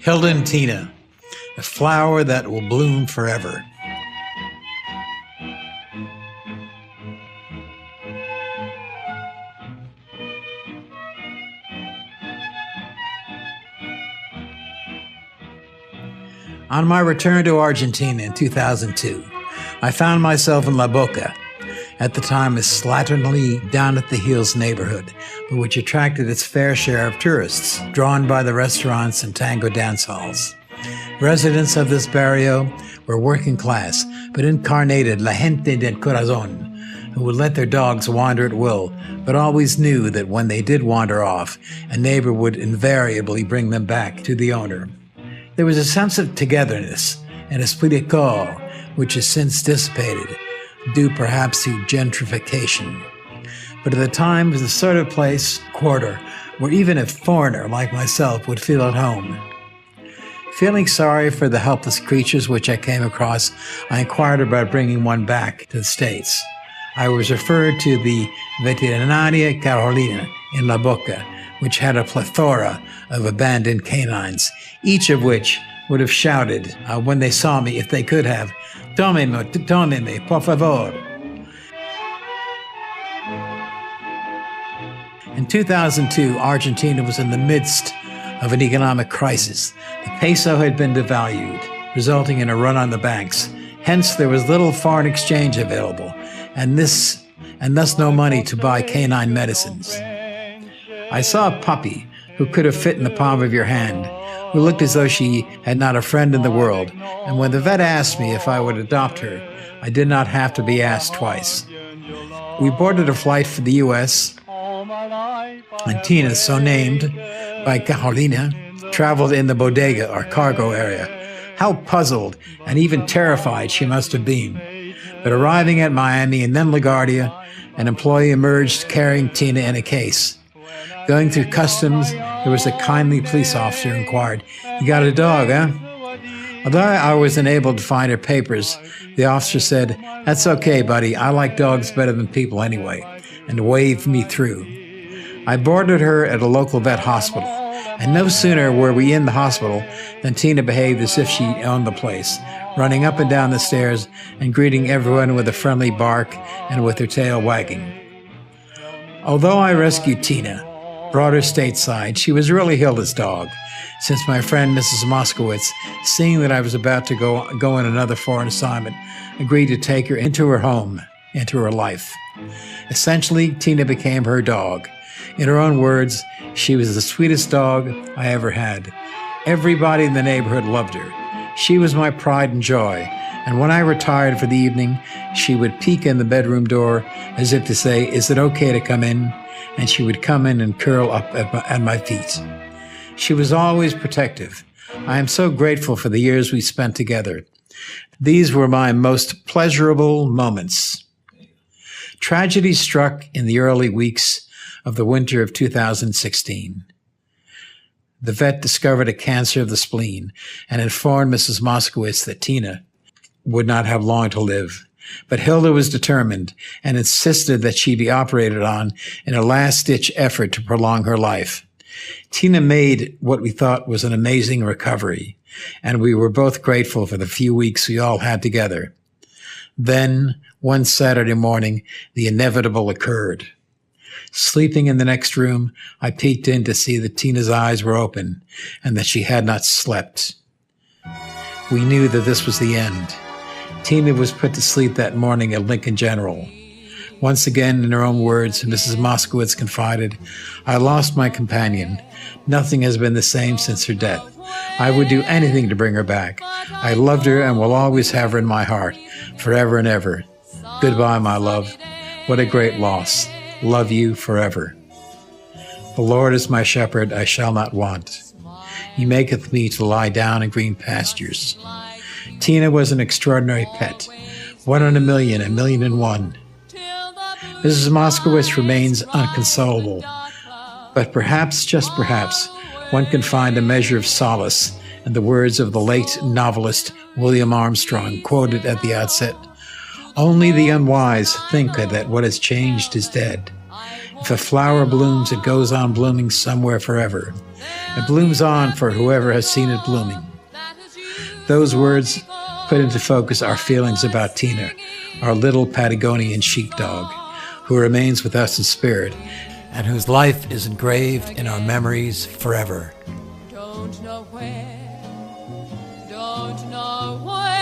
Hilda and Tina, a flower that will bloom forever. On my return to Argentina in 2002, I found myself in La Boca, at the time a slatternly, down-at-the-heels neighborhood, but which attracted its fair share of tourists, drawn by the restaurants and tango dance halls. Residents of this barrio were working class, but incarnated la gente del corazón, who would let their dogs wander at will, but always knew that when they did wander off, a neighbor would invariably bring them back to the owner. There was a sense of togetherness, an esprit de corps, which has since dissipated, due perhaps to gentrification. But at the time it was the sort of quarter, where even a foreigner like myself would feel at home. Feeling sorry for the helpless creatures which I came across, I inquired about bringing one back to the States. I was referred to the Veterinaria Carolina in La Boca, which had a plethora of abandoned canines, each of which would have shouted when they saw me, if they could have, "Tómeme, por favor." In 2002, Argentina was in the midst of an economic crisis. The peso had been devalued, resulting in a run on the banks. Hence, there was little foreign exchange available, and thus no money to buy canine medicines. I saw a puppy who could have fit in the palm of your hand, who looked as though she had not a friend in the world, and when the vet asked me if I would adopt her, I did not have to be asked twice. We boarded a flight for the U.S., and Tina, so named by Carolina, traveled in the bodega or cargo area. How puzzled and even terrified she must have been. But arriving at Miami and then LaGuardia, an employee emerged carrying Tina in a case. Going through customs, there was a kindly police officer who inquired, "You got a dog, huh?" Although I was unable to find her papers, the officer said, "That's okay, buddy. I like dogs better than people anyway," and waved me through. I boarded her at a local vet hospital, and no sooner were we in the hospital than Tina behaved as if she owned the place, running up and down the stairs and greeting everyone with a friendly bark and with her tail wagging. Although I rescued Tina, brought her stateside, she was really Hilda's dog, since my friend Mrs. Moscowitz, seeing that I was about to go on another foreign assignment, agreed to take her into her home, into her life. Essentially, Tina became her dog. In her own words, she was the sweetest dog I ever had. Everybody in the neighborhood loved her. She was my pride and joy, and when I retired for the evening, she would peek in the bedroom door as if to say, "Is it okay to come in?" And she would come in and curl up at my feet. She was always protective. I am so grateful for the years we spent together. These were my most pleasurable moments. Tragedy struck in the early weeks of the winter of 2016. The vet discovered a cancer of the spleen and informed Mrs. Moscowitz that Tina would not have long to live. But Hilda was determined and insisted that she be operated on in a last-ditch effort to prolong her life. Tina made what we thought was an amazing recovery, and we were both grateful for the few weeks we all had together. Then, one Saturday morning, the inevitable occurred. Sleeping in the next room, I peeked in to see that Tina's eyes were open and that she had not slept. We knew that this was the end. Tina was put to sleep that morning at Lincoln General. Once again, in her own words, Mrs. Moskowitz confided, "I lost my companion. Nothing has been the same since her death. I would do anything to bring her back. I loved her and will always have her in my heart, forever and ever. Goodbye, my love. What a great loss. Love you forever. The Lord is my shepherd, I shall not want. He maketh me to lie down in green pastures." Tina was an extraordinary pet. 1 in a million and one. Mrs. Moskowitz remains unconsolable, but perhaps, just perhaps, one can find a measure of solace in the words of the late novelist William Armstrong, quoted at the outset. "Only the unwise think that what is changed is dead. If If a flower blooms, it goes on blooming somewhere forever. It blooms on for whoever has seen it blooming. Those words put into focus our feelings about Tina, our little Patagonian sheepdog, who remains with us in spirit, and whose life is engraved in our memories forever. Don't know where, don't know where.